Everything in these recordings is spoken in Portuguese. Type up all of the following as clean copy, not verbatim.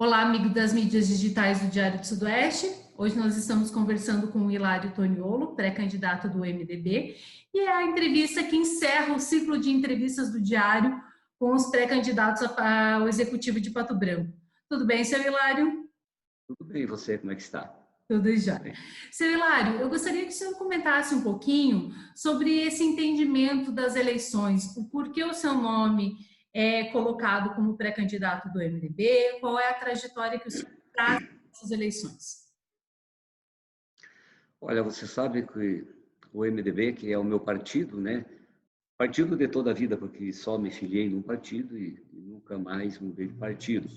Olá, amigo das mídias digitais do Diário do Sudoeste. Hoje nós estamos conversando com o Hilário Toniolo, pré-candidato do MDB, e é a entrevista que encerra o ciclo de entrevistas do Diário com os pré-candidatos ao Executivo de Pato Branco. Tudo bem, seu Hilário? Tudo bem, e você, como é que está? Tudo Tudo já. bem. Seu Hilário, eu gostaria que o senhor comentasse um pouquinho sobre esse entendimento das eleições, o porquê o seu nome é colocado como pré-candidato do MDB, qual é a trajetória que o senhor traz nessas eleições. Olha, você sabe que o MDB, que é o meu partido, né? Partido de toda a vida, porque só me filiei num partido e nunca mais mudei de partido.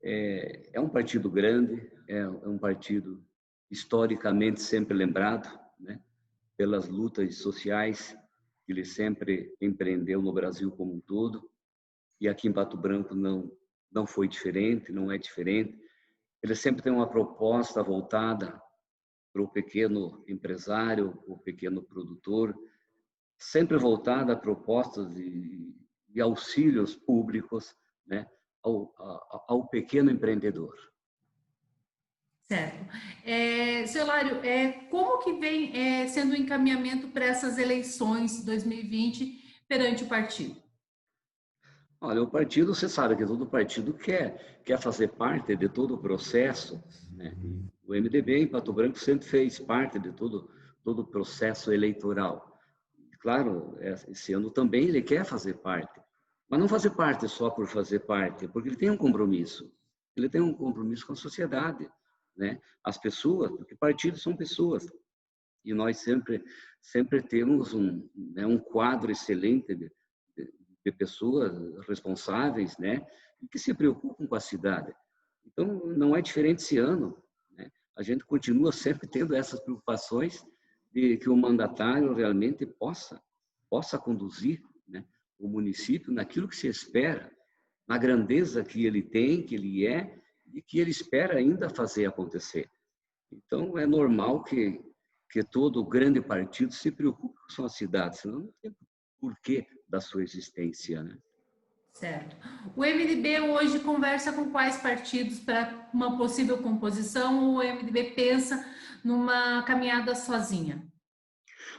É um partido grande, é um partido historicamente sempre lembrado, né? Pelas lutas sociais que ele sempre empreendeu no Brasil como um todo. E aqui em Pato Branco não foi diferente, não é diferente. Ele sempre tem uma proposta voltada para o pequeno empresário, o pequeno produtor, sempre voltada a propostas de auxílios públicos, né, ao pequeno empreendedor. Certo. Seu Hilário, como que vem sendo o encaminhamento para essas eleições 2020 perante o partido? Olha, o partido, você sabe que todo partido quer fazer parte de todo o processo, né? E o MDB em Pato Branco sempre fez parte de todo o processo eleitoral. Claro, esse ano também ele quer fazer parte, mas não fazer parte só por fazer parte, porque ele tem um compromisso. Ele tem um compromisso com a sociedade, né? As pessoas, porque partidos são pessoas. E nós sempre temos um quadro excelente de pessoas responsáveis, né? E que se preocupam com a cidade. Então, não é diferente esse ano, né? A gente continua sempre tendo essas preocupações de que o mandatário realmente possa conduzir, né, o município naquilo que se espera, na grandeza que ele tem, que ele é e que ele espera ainda fazer acontecer. Então, é normal que todo grande partido se preocupe com sua cidade, senão não tem porquê da sua existência, né? Certo. O MDB hoje conversa com quais partidos para uma possível composição ou o MDB pensa numa caminhada sozinha?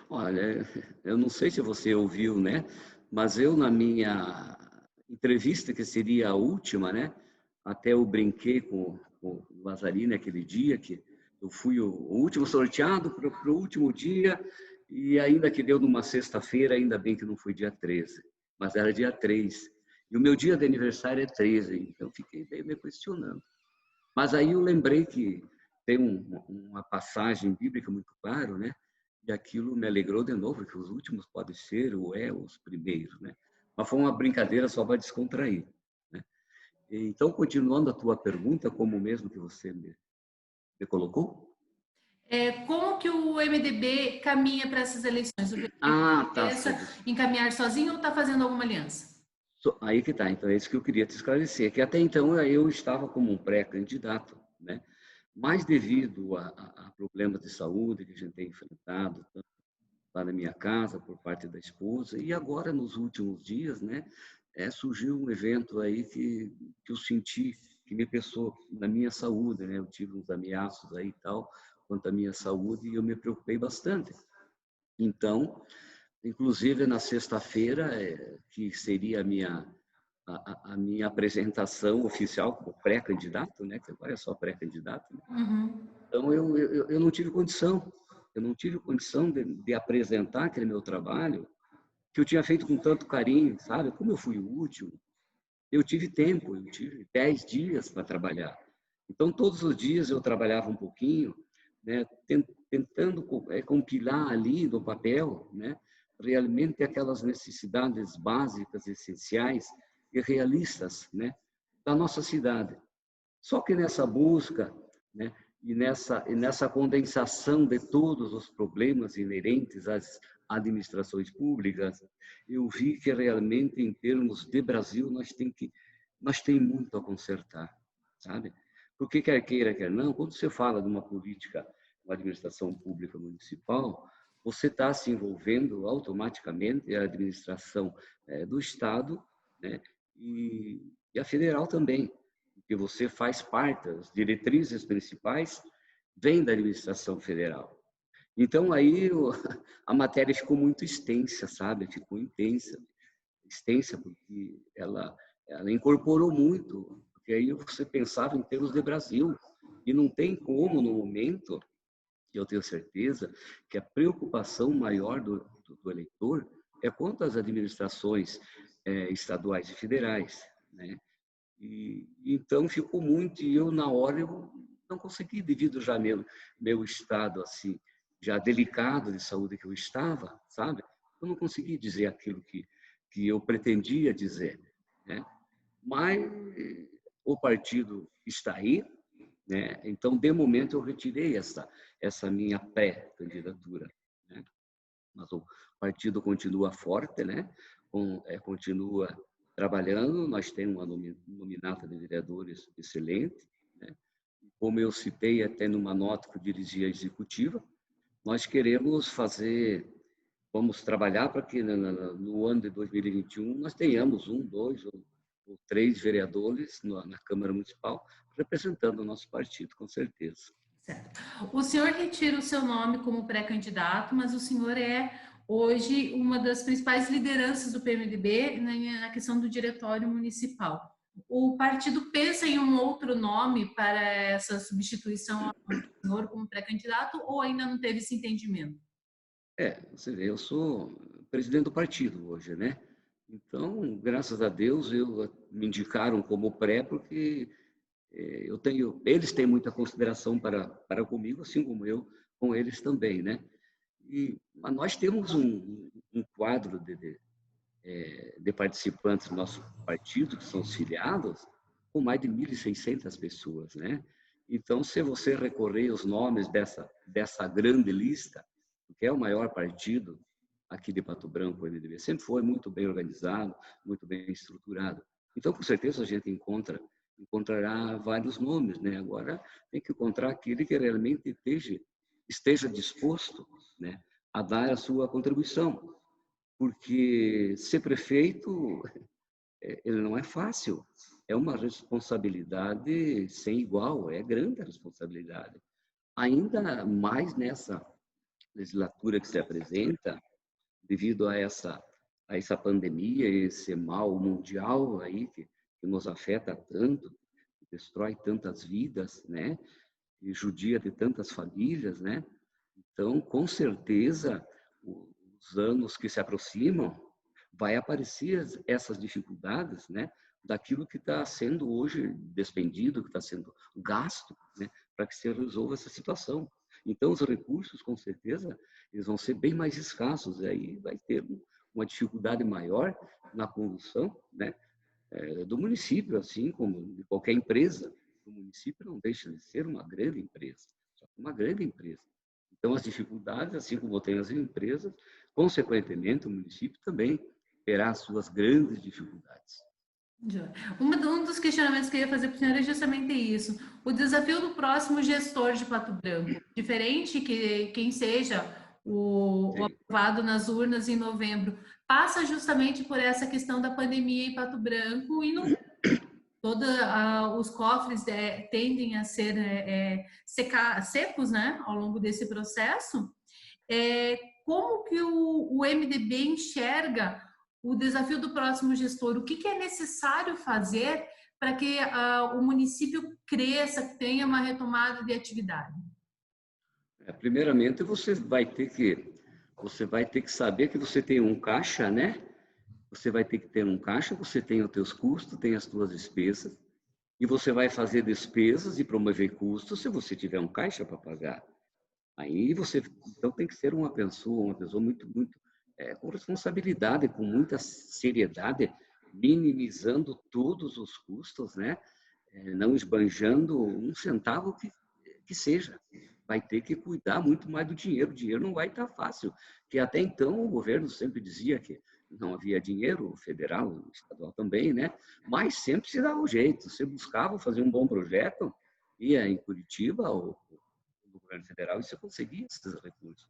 Olha, eu não sei se você ouviu, né? Mas eu, na minha entrevista, que seria a última, né? Até eu brinquei com o Lazzarini naquele dia, que eu fui o último sorteado para o último dia, e ainda que deu numa sexta-feira, ainda bem que não foi dia 13, mas era dia 3. E o meu dia de aniversário é 13, então fiquei bem me questionando. Mas aí eu lembrei que tem uma passagem bíblica muito clara, né? E aquilo me alegrou de novo, que os últimos podem ser ou os primeiros, né? Mas foi uma brincadeira só para descontrair, né? Então, continuando a tua pergunta, como mesmo que você me colocou? Como que o MDB caminha para essas eleições? O MDB Ah, tá. pensa em caminhar sozinho ou está fazendo alguma aliança? Aí que tá. Então, é isso que eu queria te esclarecer, que até então eu estava como um pré-candidato, né? Mas devido a problemas de saúde que a gente tem enfrentado, lá na minha casa por parte da esposa, e agora nos últimos dias, né, surgiu um evento aí que eu senti que me pesou na minha saúde, né? Eu tive uns ameaços aí e tal quanto à minha saúde e eu me preocupei bastante. Então, inclusive na sexta-feira, que seria a minha apresentação oficial como pré-candidato, né? Que agora é só pré-candidato, né? Uhum. Então, eu não tive condição. Eu não tive condição de apresentar aquele meu trabalho que eu tinha feito com tanto carinho, sabe? Como eu fui o último, eu tive tempo, eu tive 10 dias para trabalhar. Então, todos os dias eu trabalhava um pouquinho, né? Tentando compilar ali no papel, né? Realmente aquelas necessidades básicas, essenciais e realistas, né? Da nossa cidade. Só que nessa busca, né, e nessa condensação de todos os problemas inerentes às administrações públicas, eu vi que realmente, em termos de Brasil, nós tem muito a consertar, sabe? Porque quer queira, quer não, quando você fala de uma política, uma administração pública municipal, você está se envolvendo automaticamente a administração do Estado, né, e a federal também. que você faz parte, as diretrizes principais vêm da administração federal. Então, aí a matéria ficou muito extensa, sabe? Ficou extensa, porque ela incorporou muito, porque aí você pensava em termos de Brasil, e não tem como, no momento, eu tenho certeza que a preocupação maior do eleitor é quanto às administrações estaduais e federais, né? E então ficou muito, e eu na hora eu não consegui, devido já meu estado assim, já delicado de saúde que eu estava, sabe? Eu não consegui dizer aquilo que eu pretendia dizer, né? Mas o partido está aí, né? Então, de momento, eu retirei essa minha pré-candidatura, né? Mas o partido continua forte, né? Continua trabalhando. Nós temos uma nominata de vereadores excelente, né? Como eu citei até numa nota que eu dirigi à executiva, nós queremos vamos trabalhar para que no ano de 2021 nós tenhamos um, dois ou três vereadores na Câmara Municipal representando o nosso partido, com certeza. Certo. O senhor retira o seu nome como pré-candidato, mas o senhor é hoje uma das principais lideranças do PMDB na questão do diretório municipal. O partido pensa em um outro nome para essa substituição ao senhor como pré-candidato ou ainda não teve esse entendimento? Você vê, eu sou presidente do partido hoje, né? Então, graças a Deus, me indicaram como pré porque eles têm muita consideração para comigo, assim como eu com eles também, né? Mas nós temos um quadro de participantes do nosso partido, que são os filiados, com mais de 1.600 pessoas, né? Então, se você recorrer aos nomes dessa grande lista, que é o maior partido aqui de Pato Branco, o MDB, sempre foi muito bem organizado, muito bem estruturado. Então, com certeza, a gente encontrará vários nomes, né? Agora, tem que encontrar aquele que realmente esteja disposto, né, a dar a sua contribuição, porque ser prefeito, ele não é fácil, é uma responsabilidade sem igual, é grande a responsabilidade. Ainda mais nessa legislatura que se apresenta, devido a essa pandemia, esse mal mundial aí que nos afeta tanto, que destrói tantas vidas, né? E judia de tantas famílias, né? Então, com certeza, os anos que se aproximam, vai aparecer essas dificuldades, né? Daquilo que está sendo hoje despendido, que está sendo gasto, né? Para que se resolva essa situação. Então, os recursos, com certeza, eles vão ser bem mais escassos. E aí vai ter uma dificuldade maior na condução, né? Do município, assim como de qualquer empresa. O município não deixa de ser uma grande empresa, só que uma grande empresa. Então, as dificuldades, assim como tem as empresas, consequentemente, o município também terá as suas grandes dificuldades. Um dos questionamentos que eu ia fazer para o senhor é justamente isso. O desafio do próximo gestor de Pato Branco, diferente que quem seja o aprovado nas urnas em novembro, passa justamente por essa questão da pandemia em Pato Branco e não os cofres tendem a ser secos, né, ao longo desse processo. Como que o MDB enxerga o desafio do próximo gestor? O que é necessário fazer para que o município cresça, tenha uma retomada de atividade? Primeiramente, você vai ter que saber que você tem um caixa, né? Você vai ter que ter um caixa, você tem os teus custos, tem as tuas despesas, e você vai fazer despesas e promover custos se você tiver um caixa para pagar. Aí você, então, tem que ser uma pessoa muito com responsabilidade, com muita seriedade, minimizando todos os custos, né? Não esbanjando um centavo que seja. Vai ter que cuidar muito mais do dinheiro. O dinheiro não vai estar fácil, que até então o governo sempre dizia que não havia dinheiro, federal, estadual também, né? Mas sempre se dava um jeito. Você buscava fazer um bom projeto, ia em Curitiba ou no governo federal e você conseguia esses recursos.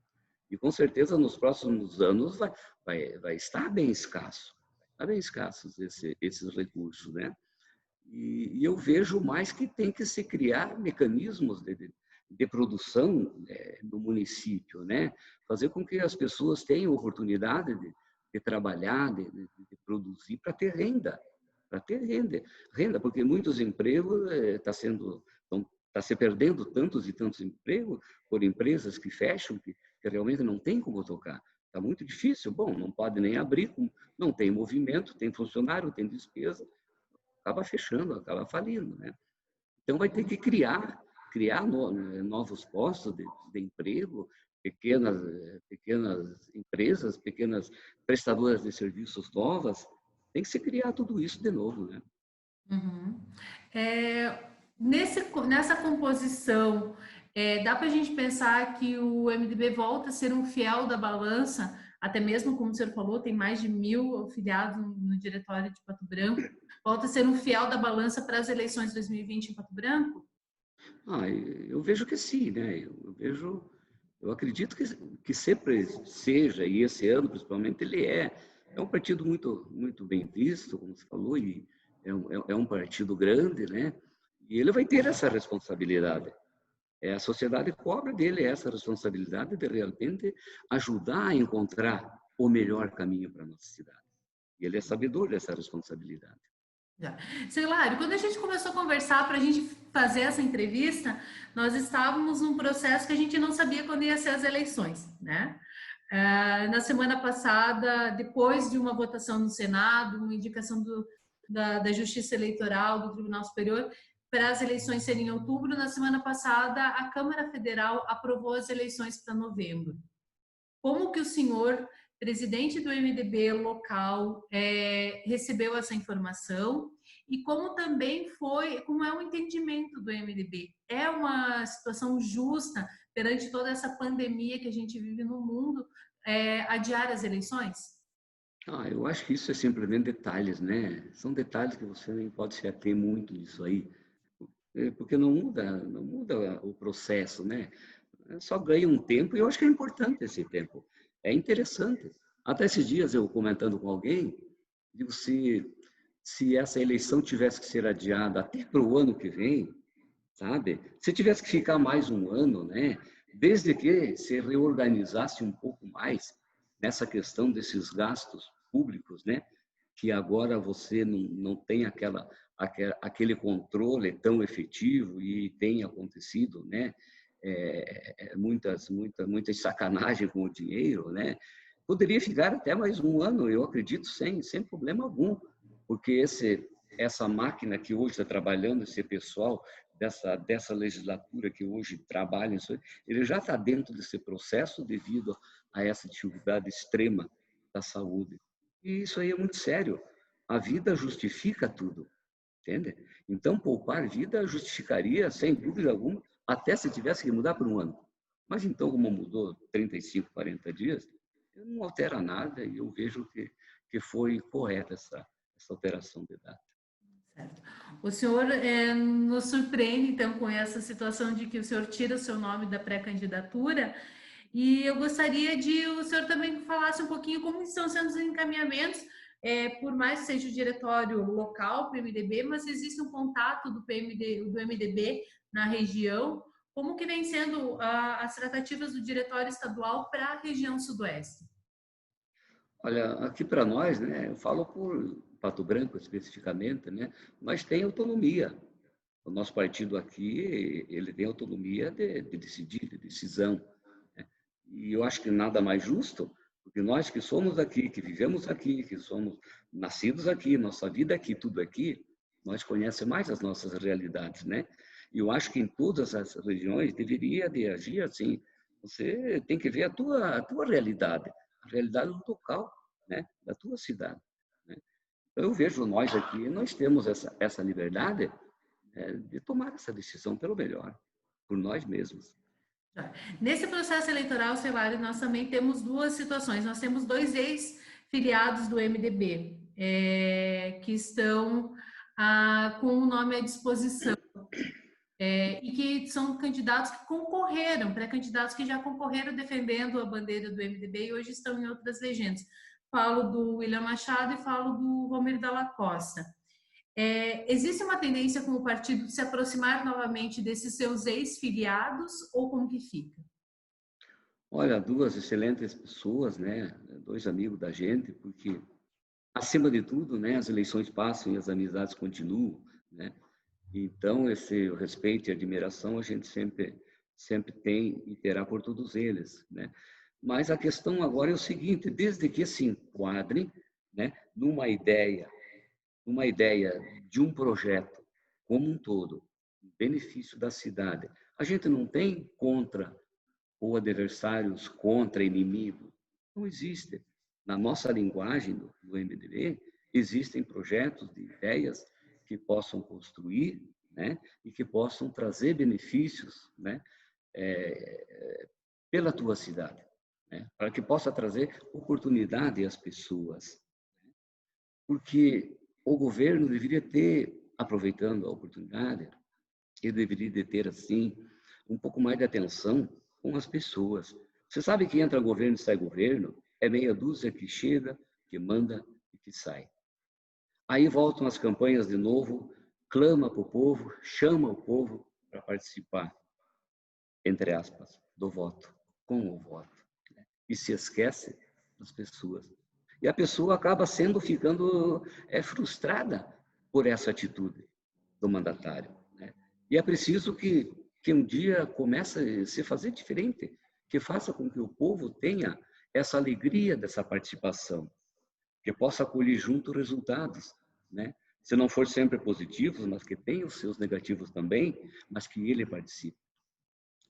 E com certeza nos próximos anos vai estar bem escasso, estar bem escassos esses recursos, né? E eu vejo mais que tem que se criar mecanismos de produção no município, né? Fazer com que as pessoas tenham oportunidade de trabalhar, de produzir para ter renda, porque muitos empregos está se perdendo tantos e tantos empregos por empresas que fecham, que realmente não tem como tocar. Está muito difícil. Bom, não pode nem abrir, não tem movimento, tem funcionário, tem despesa, acaba fechando, acaba falindo, né? Então vai ter que criar novos postos de emprego, pequenas empresas, pequenas prestadoras de serviços novas. Tem que se criar tudo isso de novo, né? Uhum. Nessa composição, dá para a gente pensar que o MDB volta a ser um fiel da balança, até mesmo, como o senhor falou, tem mais de 1.000 afiliados no diretório de Pato Branco, volta a ser um fiel da balança para as eleições de 2020 em Pato Branco? Eu vejo que sim, né? Eu acredito que sempre seja, e esse ano principalmente ele é um partido muito bem visto, como você falou, e é um partido grande, né? E ele vai ter essa responsabilidade. A sociedade cobra dele essa responsabilidade de realmente ajudar a encontrar o melhor caminho para a nossa cidade. E ele é sabedor dessa responsabilidade. Seu Hilário, quando a gente começou a conversar para a gente fazer essa entrevista, nós estávamos num processo que a gente não sabia quando ia ser as eleições, né? Na semana passada, depois de uma votação no Senado, uma indicação da Justiça Eleitoral, do Tribunal Superior, para as eleições serem em outubro, na semana passada, a Câmara Federal aprovou as eleições para novembro. Como que o senhor, presidente do MDB local, recebeu essa informação e como também como é o entendimento do MDB? É uma situação justa perante toda essa pandemia que a gente vive no mundo, adiar as eleições? Eu acho que isso é simplesmente detalhes, né? São detalhes que você nem pode se ater muito nisso aí, porque não muda o processo, né? Só ganha um tempo e eu acho que é importante esse tempo. É interessante. Até esses dias eu comentando com alguém, digo, se essa eleição tivesse que ser adiada até para o ano que vem, sabe? Se tivesse que ficar mais um ano, né? Desde que se reorganizasse um pouco mais nessa questão desses gastos públicos, né? Que agora você não tem aquele controle tão efetivo e tem acontecido, né? Muitas sacanagens com o dinheiro, né? Poderia ficar até mais um ano, eu acredito, sem problema algum, porque essa máquina que hoje está trabalhando, esse pessoal dessa legislatura que hoje trabalha, ele já está dentro desse processo devido a essa dificuldade extrema da saúde. E isso aí é muito sério. A vida justifica tudo, entende? Então, poupar vida justificaria, sem dúvida alguma, até se tivesse que mudar por um ano. Mas então, como mudou 35, 40 dias, não altera nada e eu vejo que foi correta essa alteração de data. Certo. O senhor nos surpreende, então, com essa situação de que o senhor tira o seu nome da pré-candidatura, e eu gostaria de o senhor também falasse um pouquinho como estão sendo os encaminhamentos, por mais que seja o diretório local, PMDB, mas existe um contato do MDB na região, como que vem sendo as tratativas do diretório estadual para a região sudoeste? Olha, aqui para nós, né, eu falo por Pato Branco especificamente, né, nós tem autonomia. O nosso partido aqui, ele tem autonomia de decidir, de decisão. Né? E eu acho que nada mais justo, porque nós que somos aqui, que vivemos aqui, que somos nascidos aqui, nossa vida aqui, tudo aqui, nós conhecemos mais as nossas realidades, né? E eu acho que em todas as regiões deveria de agir assim. Você tem que ver a tua realidade, a realidade do local, né? Da tua cidade. Né? Então, eu vejo nós aqui, nós temos essa liberdade de tomar essa decisão pelo melhor, por nós mesmos. Nesse processo eleitoral, Celário, nós também temos duas situações. Nós temos dois ex-filiados do MDB, que estão com o nome à disposição, e que são candidatos que concorreram, pré-candidatos que já concorreram defendendo a bandeira do MDB e hoje estão em outras legendas. Falo do William Machado e falo do Romero Dalla Costa. Existe uma tendência com o partido de se aproximar novamente desses seus ex-filiados ou como que fica? Olha, duas excelentes pessoas, né? Dois amigos da gente, porque acima de tudo, né? As eleições passam e as amizades continuam, né? Então esse respeito e admiração a gente sempre tem e terá por todos eles, né? Mas a questão agora é o seguinte: desde que se enquadre, né? Numa ideia de um projeto como um todo, em benefício da cidade, a gente não tem contra ou adversários contra inimigo. Não existe. Na nossa linguagem do MDB, existem projetos de ideias que possam construir, né, e que possam trazer benefícios, né, pela tua cidade, né, para que possa trazer oportunidade às pessoas. Porque o governo deveria ter, aproveitando a oportunidade, ele deveria de ter, assim, um pouco mais de atenção com as pessoas. Você sabe que entra governo e sai governo, é meia dúzia que chega, que manda e que sai. Aí voltam as campanhas de novo, clama para o povo, chama o povo para participar, entre aspas, do voto, com o voto, né? E se esquece das pessoas. E a pessoa acaba ficando frustrada por essa atitude do mandatário, né? E é preciso que um dia comece a se fazer diferente, que faça com que o povo tenha essa alegria dessa participação, que possa colher junto resultados, né? Se não for sempre positivos, mas que tenha os seus negativos também, mas que ele participe.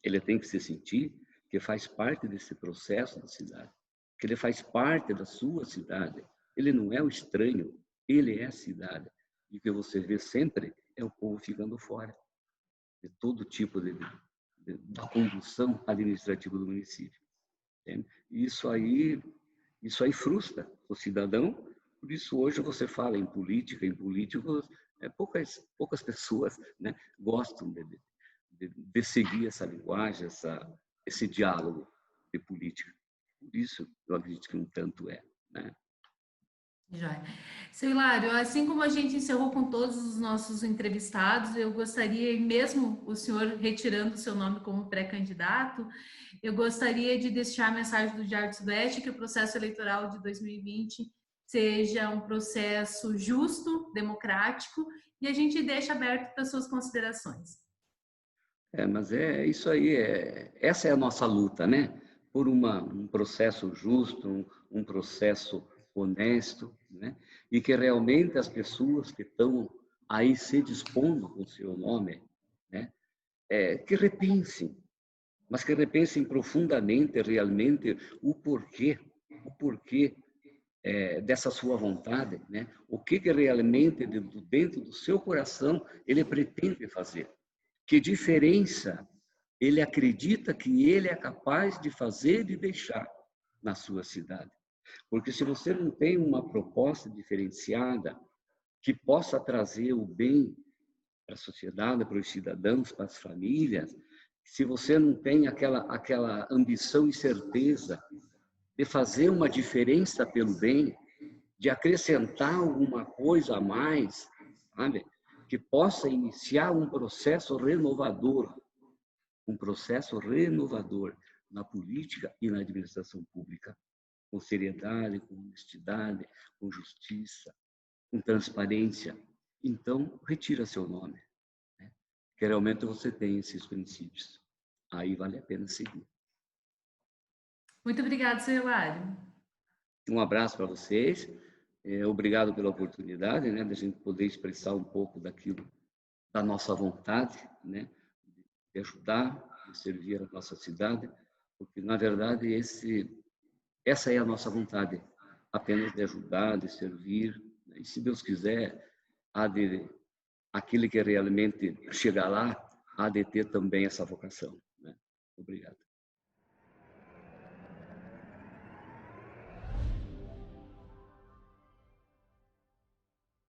Ele tem que se sentir que faz parte desse processo da cidade, que ele faz parte da sua cidade. Ele não é o estranho, ele é a cidade. E o que você vê sempre é o povo ficando fora de todo tipo da condução administrativa do município. Entende? Isso aí frustra o cidadão. Por isso hoje você fala em política, em políticos, poucas pessoas, né, gostam de seguir essa linguagem, esse diálogo de política. Por isso eu acredito que um tanto né? Já. Seu Hilário, assim como a gente encerrou com todos os nossos entrevistados, eu gostaria, mesmo o senhor retirando o seu nome como pré-candidato, eu gostaria de deixar a mensagem do Diário do Sudeste que o processo eleitoral de 2020 seja um processo justo, democrático, e a gente deixa aberto para suas considerações. Mas é isso aí, essa é a nossa luta, né? Por um processo justo, um processo honesto, né? E que realmente as pessoas que estão aí se dispondo com o seu nome, né? Que repensem, mas que repensem profundamente, realmente, o porquê dessa sua vontade, né? O que realmente dentro do seu coração ele pretende fazer. Que diferença ele acredita que ele é capaz de fazer e deixar na sua cidade. Porque se você não tem uma proposta diferenciada que possa trazer o bem para a sociedade, para os cidadãos, para as famílias, se você não tem aquela ambição e certeza de fazer uma diferença pelo bem, de acrescentar alguma coisa a mais, sabe? Que possa iniciar um processo renovador na política e na administração pública, com seriedade, com honestidade, com justiça, com transparência. Então, retira seu nome, né? Que realmente você tem esses princípios. Aí vale a pena seguir. Muito obrigada, seu Hilário. Um abraço para vocês. Obrigado pela oportunidade, né, de a gente poder expressar um pouco daquilo, da nossa vontade, né, de ajudar, de servir a nossa cidade, porque, na verdade, essa é a nossa vontade, apenas de ajudar, de servir, né, e, se Deus quiser, aquele que realmente chegar lá, há de ter também essa vocação, né? Obrigado.